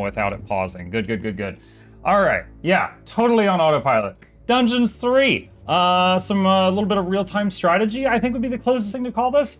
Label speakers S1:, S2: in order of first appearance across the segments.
S1: now without it pausing. Good, good, good, good. All right, yeah, totally on autopilot. Dungeons 3. Some little bit of real-time strategy, I think would be the closest thing to call this.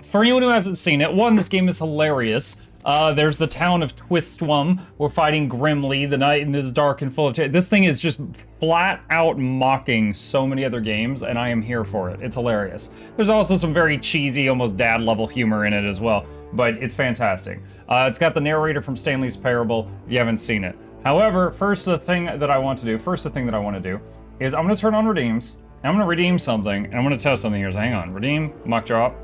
S1: For anyone who hasn't seen it, one, this game is hilarious. There's the town of Twistwum. We're fighting grimly. The night is dark and full of terror. This thing is just flat out mocking so many other games, and I am here for it. It's hilarious. There's also some very cheesy, almost dad level humor in it as well, but it's fantastic. It's got the narrator from Stanley's Parable, if you haven't seen it. However, the thing that I want to do is I'm gonna turn on redeems, and I'm gonna redeem something, and I'm gonna test something here. So hang on, redeem, muck drop.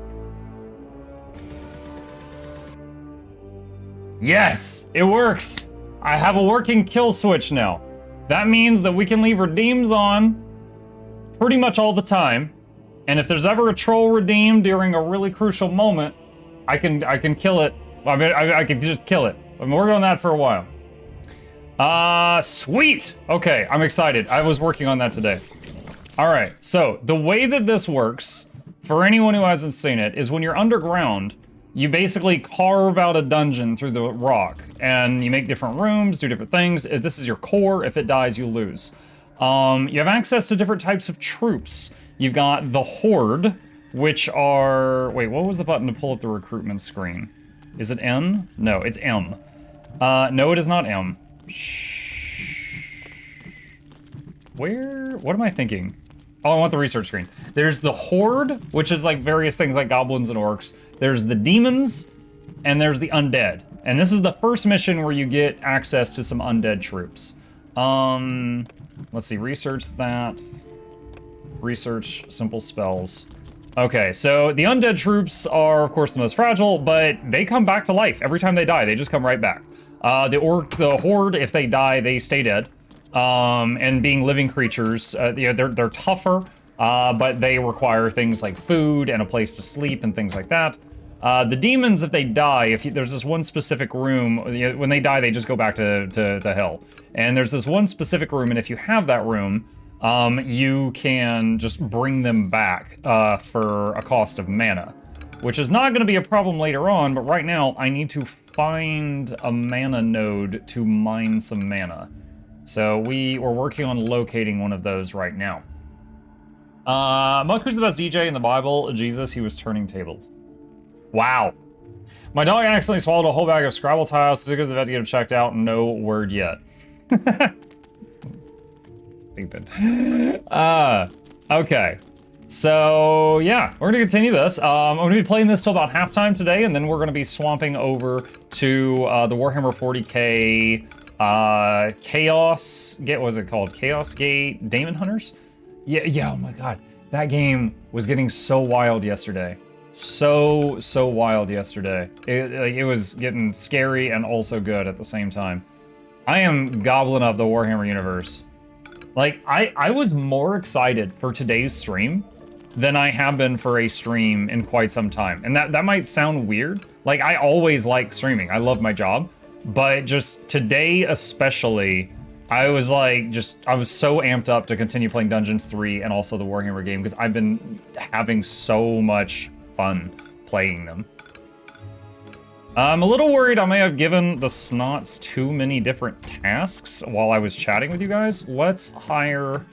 S1: Yes, it works. I have a working kill switch now. That means that we can leave redeems on pretty much all the time. And if there's ever a troll redeem during a really crucial moment, I can kill it. I mean, I can just kill it. I've been working on that for a while. Sweet. Okay, I'm excited. I was working on that today. All right, so the way that this works, for anyone who hasn't seen it, is when you're underground, you basically carve out a dungeon through the rock, and you make different rooms, do different things. If this is your core, if it dies, you lose. You have access to different types of troops. You've got the Horde, which are... Wait, what was the button to pull up the recruitment screen? Is it N? No, it's M. No, it is not M. Where? What am I thinking? Oh, I want the research screen. There's the Horde, which is like various things like goblins and orcs. There's the demons, and there's the undead. And this is the first mission where you get access to some undead troops. Let's see, research that. Research simple spells. Okay, so the undead troops are, of course, the most fragile, but they come back to life. Every time they die, they just come right back. The Horde, if they die, they stay dead. And being living creatures, they're tougher, but they require things like food and a place to sleep and things like that. The demons, if they die, there's this one specific room, when they die, they just go back to hell. And there's this one specific room, and if you have that room, you can just bring them back for a cost of mana, which is not going to be a problem later on, but right now I need to find a mana node to mine some mana. So we're working on locating one of those right now. Monk, who's the best DJ in the Bible? Jesus, he was turning tables. Wow. My dog accidentally swallowed a whole bag of Scrabble tiles, so to go to the vet to get him checked out. No word yet. Stupid. Okay. So, yeah, we're gonna continue this. I'm gonna be playing this till about halftime today, and then we're gonna be swamping over to the Warhammer 40k Chaos, what was it called? Chaos Gate Daemon Hunters? Yeah, oh my god. That game was getting so wild yesterday. So wild yesterday. It was getting scary and also good at the same time. I am gobbling up the Warhammer universe. Like, I was more excited for today's stream than I have been for a stream in quite some time. And that might sound weird. Like, I always like streaming. I love my job. But just today especially, I was like, I was so amped up to continue playing Dungeons 3 and also the Warhammer game because I've been having so much fun playing them. I'm a little worried I may have given the Snots too many different tasks while I was chatting with you guys. Let's hire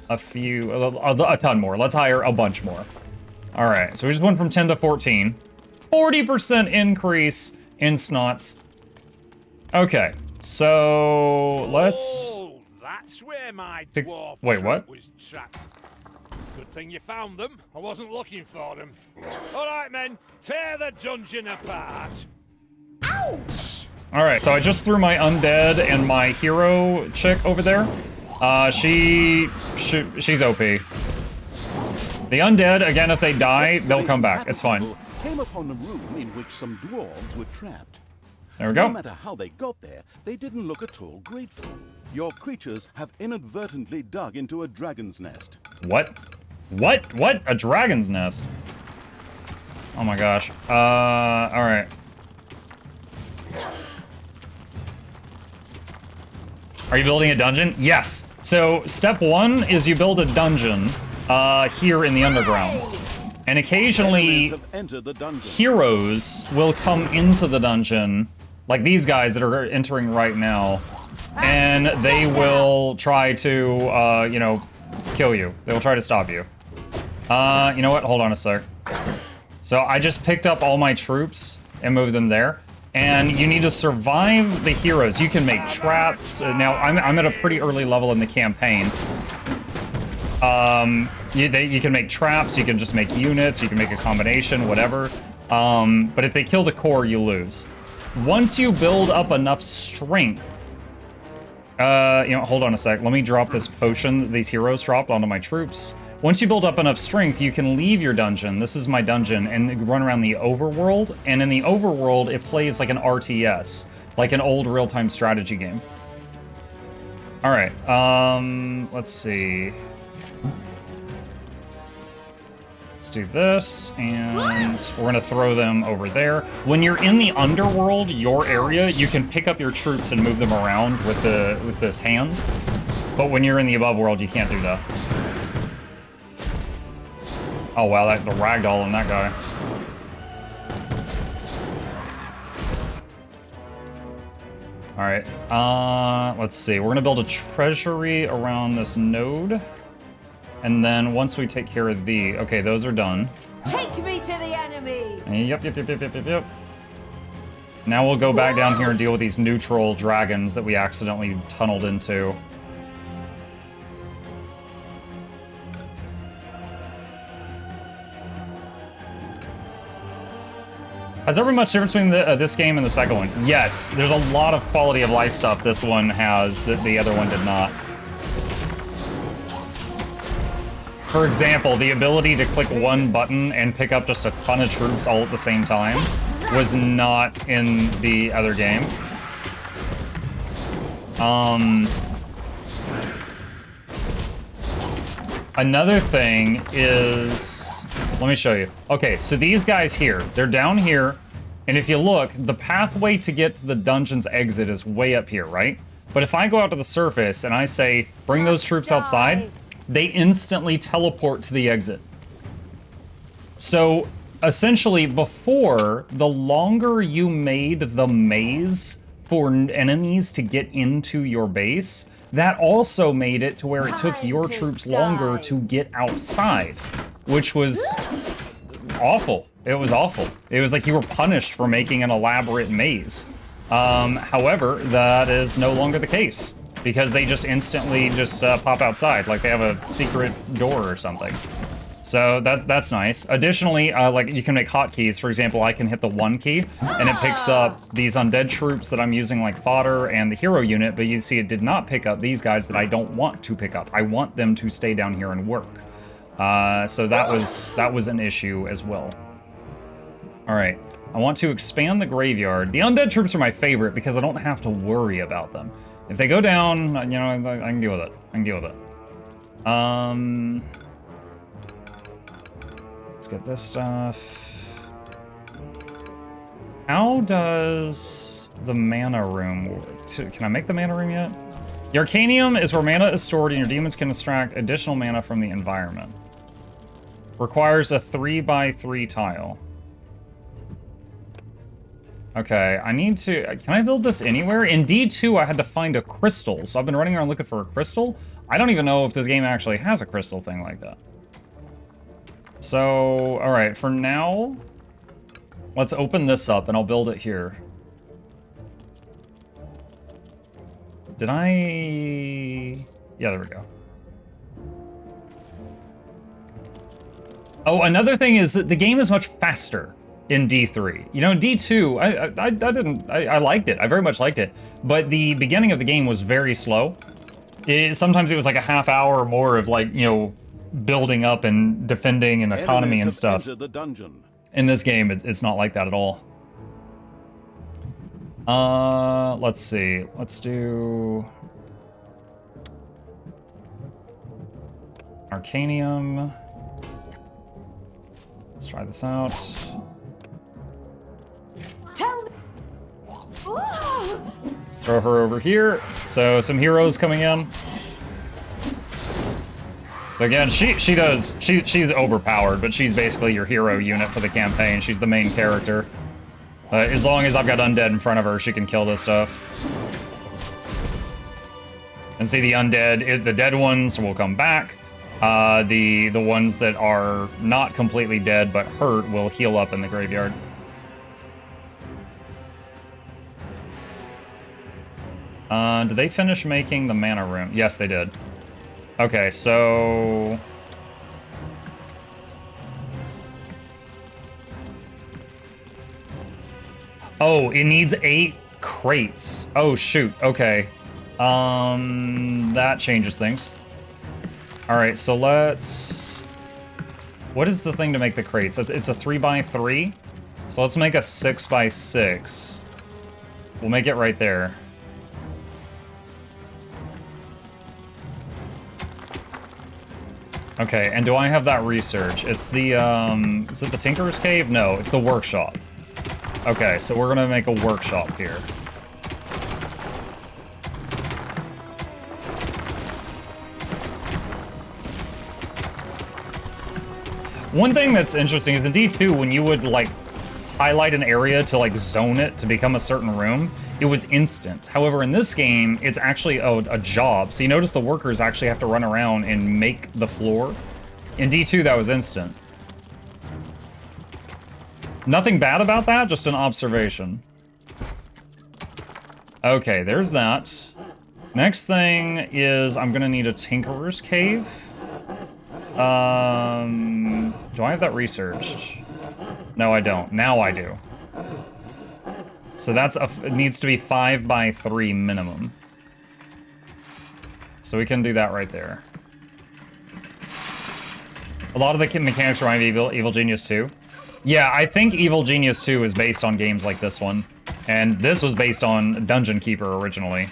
S1: a ton more. Let's hire a bunch more. All right, so we just went from 10 to 14. 40% increase in Snots. Okay, so let's...
S2: Oh, that's where my dwarf
S1: Wait, what?
S2: was trapped. Good thing you found them. I wasn't looking for them. All right, men, tear the dungeon apart. Ouch!
S1: All right, so I just threw my undead and my hero chick over there. She's OP. The undead, again, if they die, they'll come back. It's fine.
S3: Came upon a room in which some dwarves were trapped.
S1: There we go.
S3: No matter how they got there, they didn't look at all grateful. Your creatures have inadvertently dug into a dragon's nest.
S1: What? What? A dragon's nest? Oh my gosh. All right. Are you building a dungeon? Yes. So step one is you build a dungeon here in the underground. And occasionally, heroes will come into the dungeon Like these guys that are entering right now, and they will try to, you know, kill you. They will try to stop you. You know what? Hold on a sec. So I just picked up all my troops and moved them there. And you need to survive the heroes. You can make traps. Now, I'm at a pretty early level in the campaign. You can make traps, you can just make units, you can make a combination, whatever. But if they kill the core, you lose. Once you build up enough strength, you know, hold on a sec. Let me drop this potion that these heroes dropped onto my troops. Once you build up enough strength, you can leave your dungeon. This is my dungeon, and run around the overworld. And in the overworld, it plays like an RTS, like an old real-time strategy game. All right, let's see. Let's do this, and we're gonna throw them over there. When you're in the underworld, your area, you can pick up your troops and move them around with this hand. But when you're in the above world, you can't do that. Oh wow, the ragdoll on that guy. All right, let's see. We're gonna build a treasury around this node. And then once we take care of okay, those are done.
S4: Take me to the enemy!
S1: Yep. Now we'll go back down here and deal with these neutral dragons that we accidentally tunneled into. Has there been much difference between this game and the second one? Yes, there's a lot of quality of life stuff this one has that the other one did not. For example, the ability to click one button and pick up just a ton of troops all at the same time was not in the other game. Another thing is, let me show you. Okay, so these guys here, they're down here, and if you look, the pathway to get to the dungeon's exit is way up here, right? But if I go out to the surface and I say, bring those troops outside, they instantly teleport to the exit. So essentially, before, the longer you made the maze for enemies to get into your base, that also made it to where it took your troops longer to get outside, which was awful. It was awful. It was like you were punished for making an elaborate maze. However, that is no longer the case, because they just instantly just pop outside, like they have a secret door or something. So that's nice. Additionally, like you can make hotkeys. For example, I can hit the 1 key, and it picks up these undead troops that I'm using like fodder and the hero unit, but you see it did not pick up these guys that I don't want to pick up. I want them to stay down here and work. So that was an issue as well. All right, I want to expand the graveyard. The undead troops are my favorite because I don't have to worry about them. If they go down, you know, I can deal with it. I can deal with it. Let's get this stuff. How does the mana room work? Can I make the mana room yet? The Arcanium is where mana is stored and your demons can extract additional mana from the environment. Requires a 3x3 tile. Okay, I need to... Can I build this anywhere? In D2, I had to find a crystal, so I've been running around looking for a crystal. I don't even know if this game actually has a crystal thing like that. So, all right, for now, let's open this up and I'll build it here. Did I... Yeah, there we go. Oh, another thing is that the game is much faster in D3. You know, D2, I liked it. I very much liked it. But the beginning of the game was very slow. Sometimes it was like a half hour or more of like, you know, building up and defending and economy and stuff.
S3: The dungeon.
S1: In this game, it's not like that at all. Let's see. Let's do... Arcanium. Let's try this out.
S4: Tell me.
S1: Let's throw her over here. So some heroes coming in. Again, she's overpowered, but she's basically your hero unit for the campaign. She's the main character. As long as I've got undead in front of her, she can kill this stuff. And see, the undead, the dead ones will come back. The ones that are not completely dead but hurt will heal up in the graveyard. Did they finish making the mana room? Yes, they did. Okay, so... Oh, it needs 8 crates. Oh, shoot. Okay. That changes things. Alright, so let's... What is the thing to make the crates? It's a 3x3. So let's make a 6x6. We'll make it right there. Okay, and do I have that research? It's the, is it the Tinker's Cave? No, it's the workshop. Okay, so we're gonna make a workshop here. One thing that's interesting is in D2, when you would, like, highlight an area to, like, zone it to become a certain room, it was instant. However, in this game, it's actually a job. So you notice the workers actually have to run around and make the floor. In D2, that was instant. Nothing bad about that, just an observation. Okay, there's that. Next thing is I'm gonna need a Tinkerer's Cave. Do I have that researched? No, I don't. Now I do. So that's it needs to be 5x3 minimum. So we can do that right there. A lot of the mechanics remind me of Evil Genius 2. Yeah, I think Evil Genius 2 is based on games like this one. And this was based on Dungeon Keeper originally.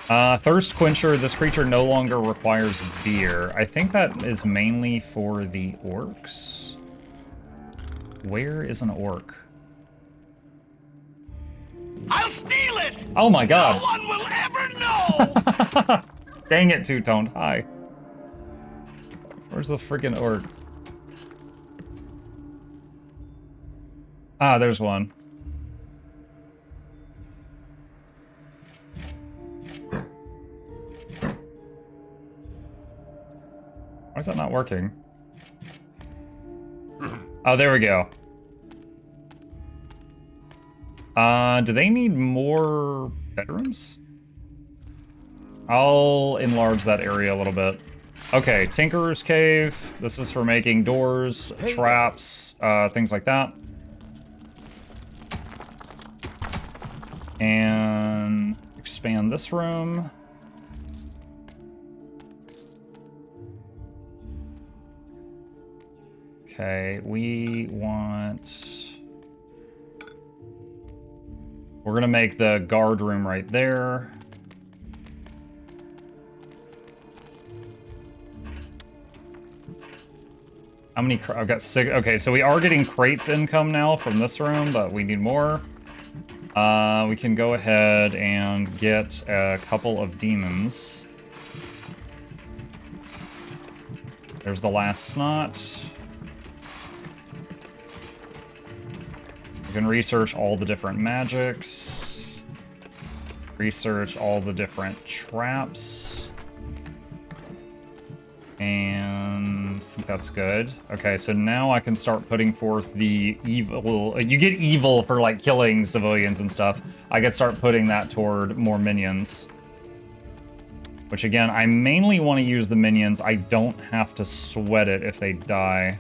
S1: Thirst Quencher, this creature no longer requires beer. I think that is mainly for the orcs. Where is an orc?
S2: I'll steal it!
S1: Oh my god!
S2: No one will ever know!
S1: Dang it, Two-Toned. Hi. Where's the freaking orc? Ah, there's one. Why is that not working? Oh, there we go. Do they need more bedrooms? I'll enlarge that area a little bit. Okay, Tinkerer's Cave. This is for making doors, traps, things like that. And expand this room. Okay, we want... We're gonna make the guard room right there. How many... I've got 6... Okay, so we are getting crates income now from this room, but we need more. We can go ahead and get a couple of demons. There's the last snot. You can research all the different magics. Research all the different traps. And I think that's good. Okay, so now I can start putting forth the evil. You get evil for like killing civilians and stuff. I can start putting that toward more minions. Which again, I mainly want to use the minions. I don't have to sweat it if they die.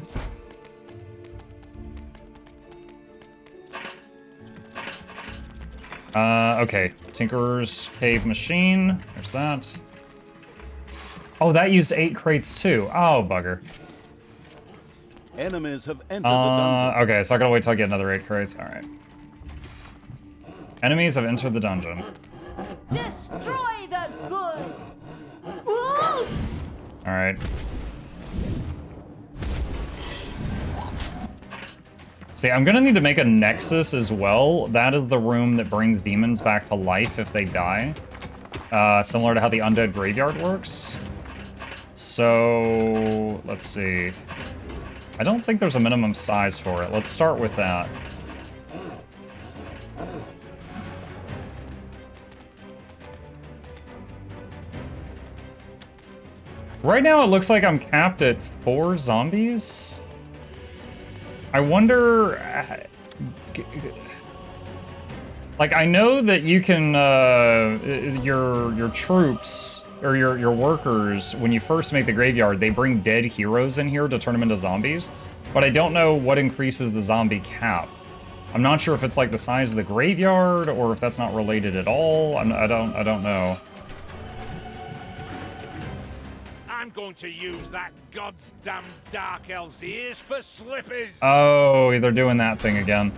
S1: Okay, Tinkerer's Cave Machine. There's that. Oh, that used 8 crates too. Oh, bugger.
S3: Enemies have entered the dungeon.
S1: Okay, so I gotta wait till I get another 8 crates. Alright. Enemies have entered the dungeon.
S4: Destroy the good.
S1: Alright. See, I'm gonna need to make a nexus as well. That is the room that brings demons back to life if they die. Similar to how the undead graveyard works. So, let's see. I don't think there's a minimum size for it. Let's start with that. Right now it looks like I'm capped at 4 zombies. I wonder... Like, I know that you can, your troops, or your workers, when you first make the graveyard, they bring dead heroes in here to turn them into zombies. But I don't know what increases the zombie cap. I'm not sure if it's like the size of the graveyard, or if that's not related at all. I don't know.
S2: I'm going to use that god's damn dark elf's ears for slippers.
S1: Oh, they're doing that thing again.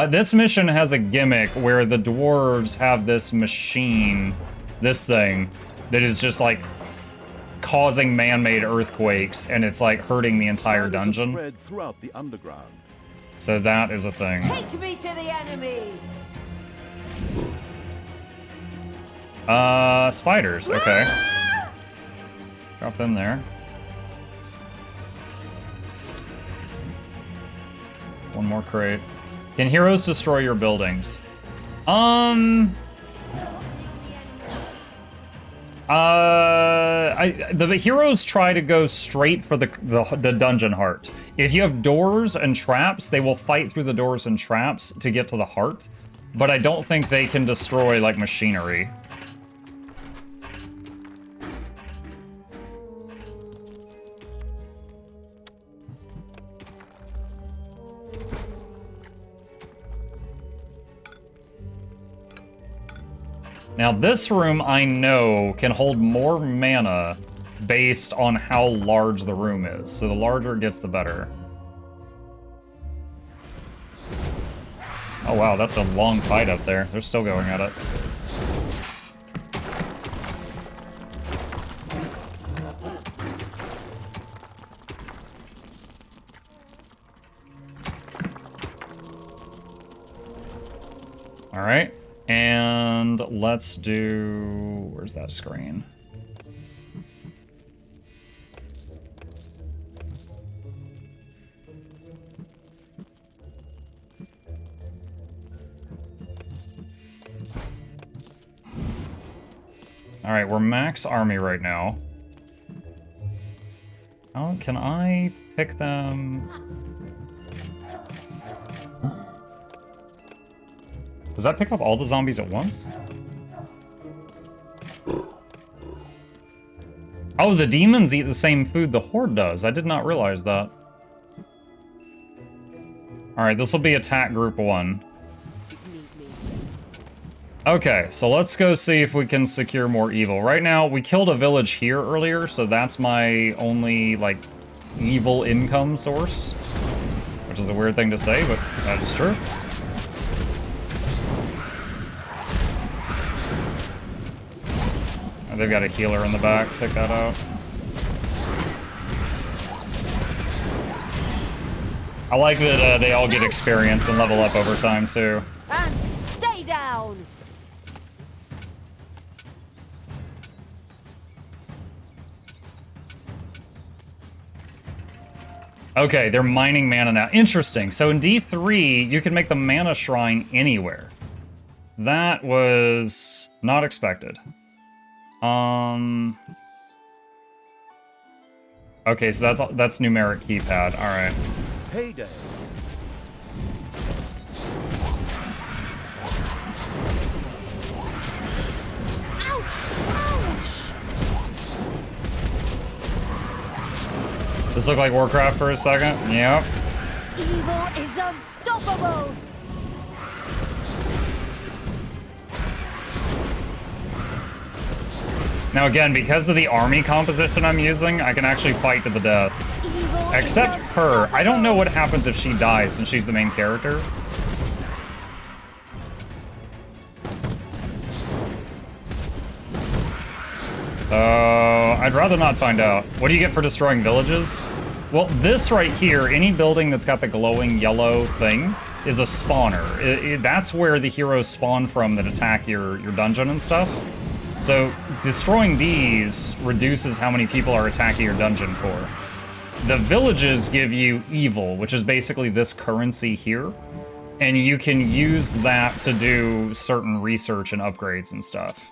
S1: This mission has a gimmick where the dwarves have this machine, this thing, that is just like causing man-made earthquakes, and it's like hurting the entire dungeon.
S3: Spread throughout the underground.
S1: So that is a thing.
S4: Take me to the enemy.
S1: Spiders, okay. Drop them there. One more crate. Can heroes destroy your buildings? The heroes try to go straight for the dungeon heart. If you have doors and traps, they will fight through the doors and traps to get to the heart. But I don't think they can destroy, like, machinery. Now this room, I know, can hold more mana based on how large the room is. So the larger it gets, the better. Oh wow, that's a long fight up there. They're still going at it. All right. And let's do... Where's that screen? All right, we're max army right now. Oh, can I pick them? Does that pick up all the zombies at once? Oh, the demons eat the same food the horde does. I did not realize that. Alright, this will be attack group 1. Okay, so let's go see if we can secure more evil. Right now, we killed a village here earlier, so that's my only, like, evil income source. Which is a weird thing to say, but that is true. Oh, they've got a healer in the back. Take that out. I like that they all get experience and level up over time, too.
S4: And stay down.
S1: Okay, they're mining mana now. Interesting. So in D3, you can make the mana shrine anywhere. That was not expected. Okay, so that's numeric keypad. All right.
S3: Payday.
S1: This looked like Warcraft for a second. Yep.
S4: Evil is unstoppable.
S1: Now again, because of the army composition I'm using, I can actually fight to the death.
S4: Evil
S1: Except
S4: is
S1: her. I don't know what
S4: unstoppable.
S1: happens if she dies since she's the main character. I'd rather not find out. What do you get for destroying villages? Well, this right here, any building that's got the glowing yellow thing is a spawner. That's where the heroes spawn from that attack your dungeon and stuff. So destroying these reduces how many people are attacking your dungeon core. The villages give you evil, which is basically this currency here. And you can use that to do certain research and upgrades and stuff.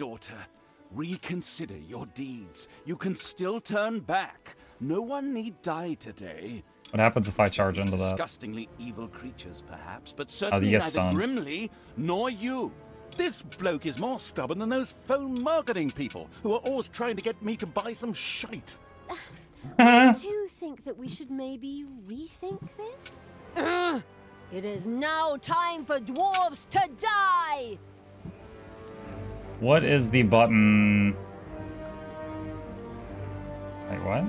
S3: daughter. Reconsider your deeds. You can still turn back. No one need die today.
S1: What happens if I charge into that?
S3: Disgustingly evil creatures, perhaps, but
S1: Oh,
S3: certainly
S1: you get
S3: neither
S1: stunned.
S3: Grimly nor you.
S5: This bloke is more stubborn than those phone marketing people who are always trying to get me to buy some shite.
S4: You think that we should maybe rethink this? It is now time for dwarves to die!
S1: What is the button? Wait, what?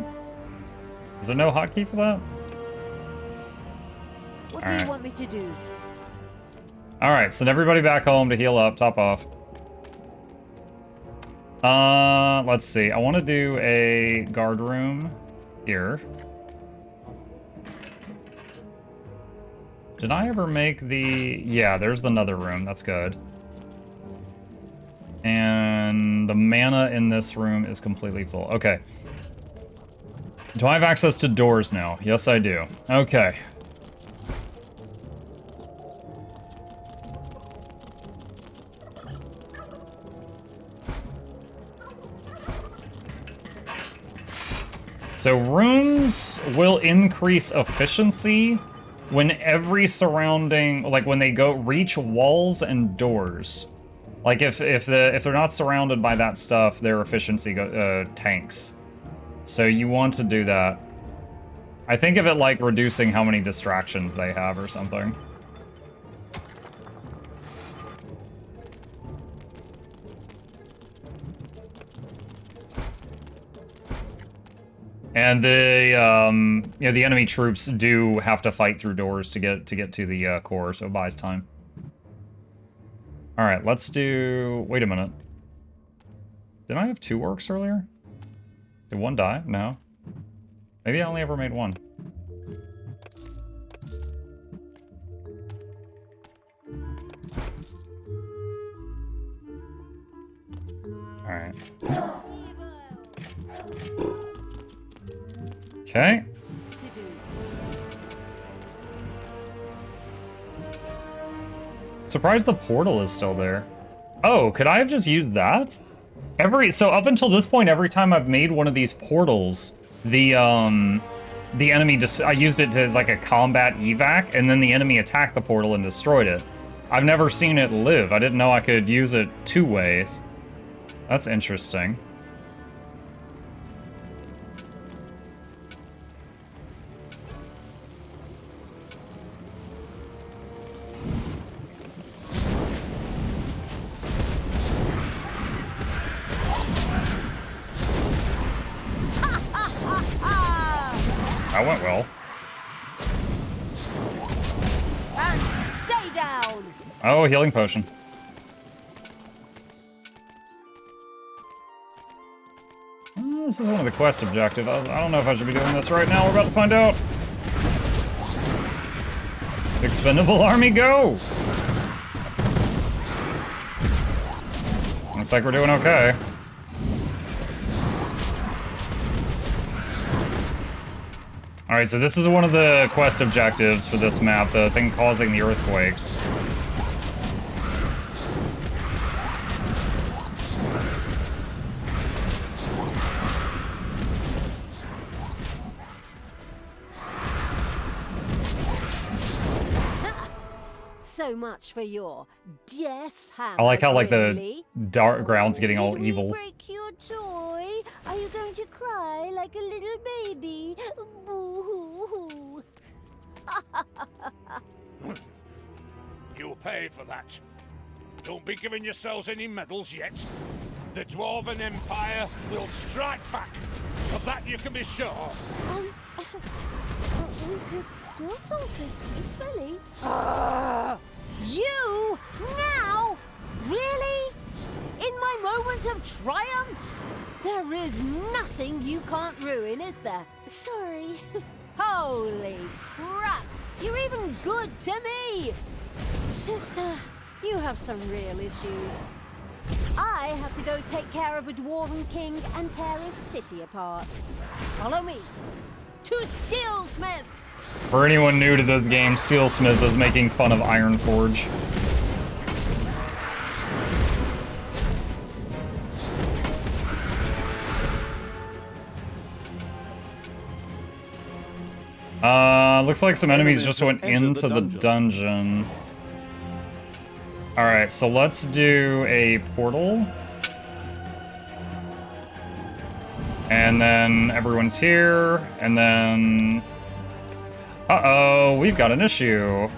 S1: Is there no hotkey for that?
S4: What
S1: All
S4: do
S1: right.
S4: you want me to do?
S1: Alright, send everybody back home to heal up. Top off. Let's see. I want to do a guard room here. Did I ever make the... Yeah, there's the nether room. That's good. And the mana in this room is completely full. Okay. Do I have access to doors now? Yes, I do. Okay. So rooms will increase efficiency when every surrounding, like when they go reach walls and doors. Like if they're not surrounded by that stuff, their efficiency tanks. So you want to do that. I think of it like reducing how many distractions they have or something. And the you know, the enemy troops do have to fight through doors to get to the core, so it buys time. All right, let's do. Wait a minute. Didn't I have 2 orcs earlier? Did one die? No. Maybe I only ever made 1. All right. Okay. Surprised the portal is still there. Oh, could I have just used that? So up until this point, every time I've made one of these portals, the enemy I used it as like a combat evac, and then the enemy attacked the portal and destroyed it. I've never seen it live. I didn't know I could use it 2 ways. That's interesting. That went well.
S4: And stay down!
S1: Oh, healing potion. This is one of the quest objectives. I don't know if I should be doing this right now. We're about to find out. Expendable army, go! Looks like we're doing okay. Alright, so this is one of the quest objectives for this map, the thing causing the earthquakes.
S4: So much for your death hammer.
S1: I like how like the
S4: Grimly.
S1: dark ground's getting all
S4: Did we
S1: evil.
S4: break your toy? Are you going to cry like a little baby? Boo-hoo-hoo.
S2: You'll pay for that. Don't be giving yourselves any medals yet. The Dwarven Empire will strike back. Of that you can be sure.
S4: We could still solve this peacefully. You? Now? Really? In my moment of triumph? There is nothing you can't ruin, is there? Sorry. Holy crap! You're even good to me! Sister, you have some real issues. I have to go take care of a dwarven king and tear his city apart. Follow me to Steelsmith!
S1: For anyone new to this game, Steelsmith is making fun of Ironforge. Looks like some enemies just went
S3: enter
S1: into the dungeon. Alright, so let's do a portal. And then everyone's here, and then... Uh-oh, we've got an issue.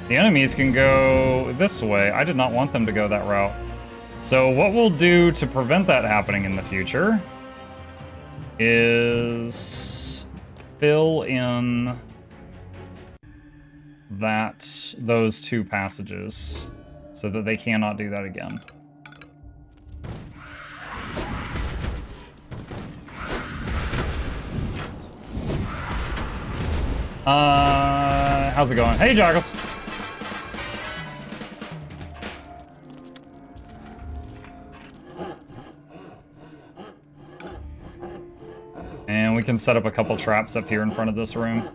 S1: The enemies can go this way. I did not want them to go that route. So what we'll do to prevent that happening in the future is fill in those two passages so that they cannot do that again. How's it going? Hey, Joggles. And we can set up a couple traps up here in front of this room.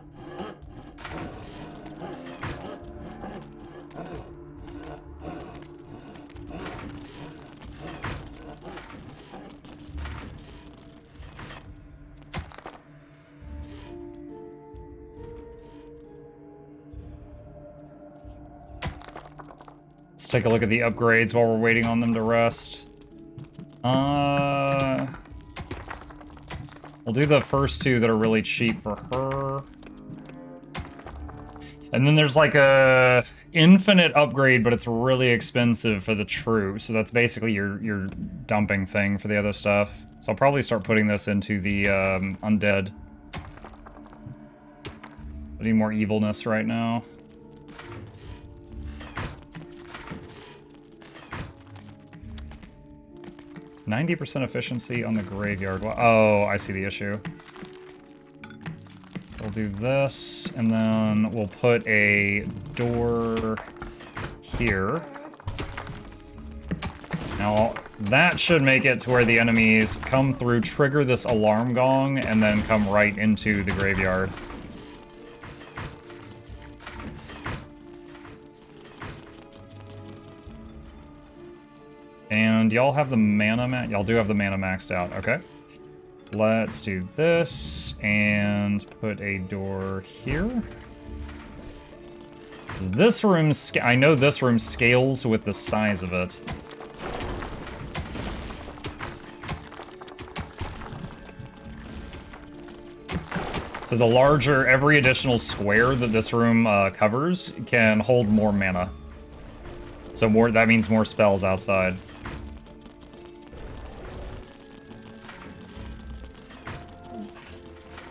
S1: Let's take a look at the upgrades while we're waiting on them to rest. We'll do the first two that are really cheap for her. And then there's like a infinite upgrade, but it's really expensive for the true. So that's basically your dumping thing for the other stuff. So I'll probably start putting this into the undead. I need more evilness right now. 90% efficiency on the graveyard. Oh, I see the issue. We'll do this, and then we'll put a door here. Now, that should make it to where the enemies come through, trigger this alarm gong, and then come right into the graveyard. And y'all have the mana y'all do have the mana maxed out, okay. Let's do this and put a door here. This room, I know this room scales with the size of it. So the larger, every additional square that this room covers can hold more mana. So that means more spells outside.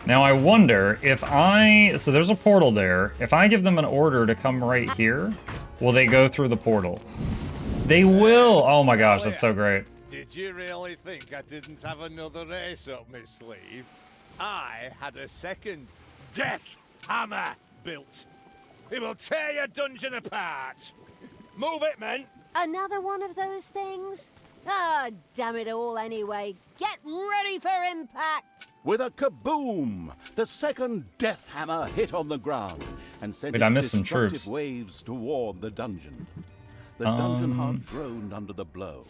S1: Now I wonder if so there's a portal there. If I give them an order to come right here, will they go through the portal? They will! Oh my gosh, that's so great.
S2: Did you really think I didn't have another ace up my sleeve? I had a second death hammer built. It will tear your dungeon apart. Move it, men!
S4: Another one of those things? Ah, damn it all anyway. Get ready for impact!
S3: With a kaboom, the second death hammer hit on the ground and sent
S1: I
S3: its
S1: missed some
S3: destructive
S1: troops.
S3: waves toward the dungeon. The dungeon heart groaned under the blow.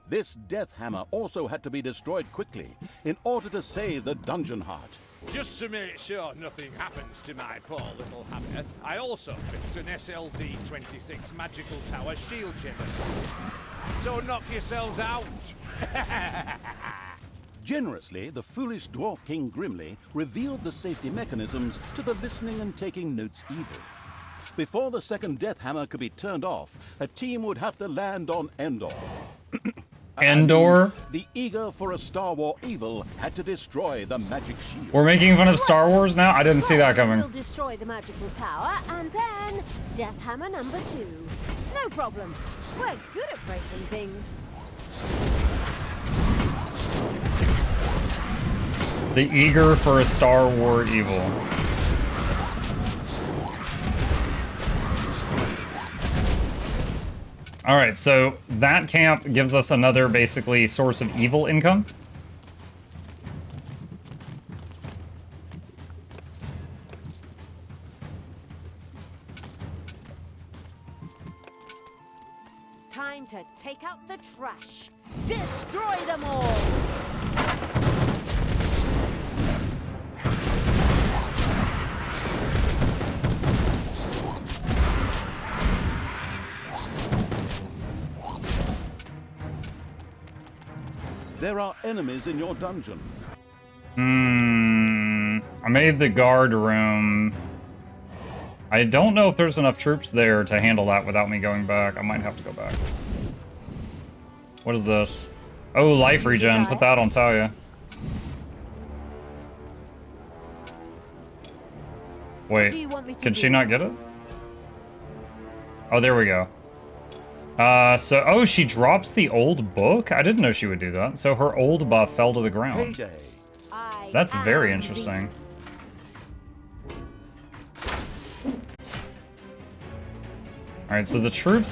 S3: This death hammer also had to be destroyed quickly in order to save the dungeon heart.
S2: Just to make sure nothing happens to my poor little hammer, I also fixed an SLD-26 magical tower shield chamber. So knock yourselves out!
S3: Generously, the foolish Dwarf King Grimly revealed the safety mechanisms to the listening and taking notes evil. Before the second death hammer could be turned off, a team would have to land on Endor.
S1: Endor?
S3: The eager for a Star War evil had to destroy the magic shield.
S1: We're making fun of Star Wars now? I didn't see that coming.
S4: We'll destroy the magical tower, and then death hammer number 2. No problem. We're good at breaking things.
S1: The eager for a Star Wars evil. All right, so that camp gives us another basically source of evil income.
S4: Time to take out the trash. Destroy them all!
S3: There are enemies in your dungeon.
S1: I made the guard room. I don't know if there's enough troops there to handle that without me going back. I might have to go back. What is this? Oh, life regen. Put that on Talia. Wait, can she not get it? Oh, there we go. Oh, she drops the old book? I didn't know she would do that. So her old buff fell to the ground.
S3: Heyday.
S1: That's very interesting. Alright, so the troops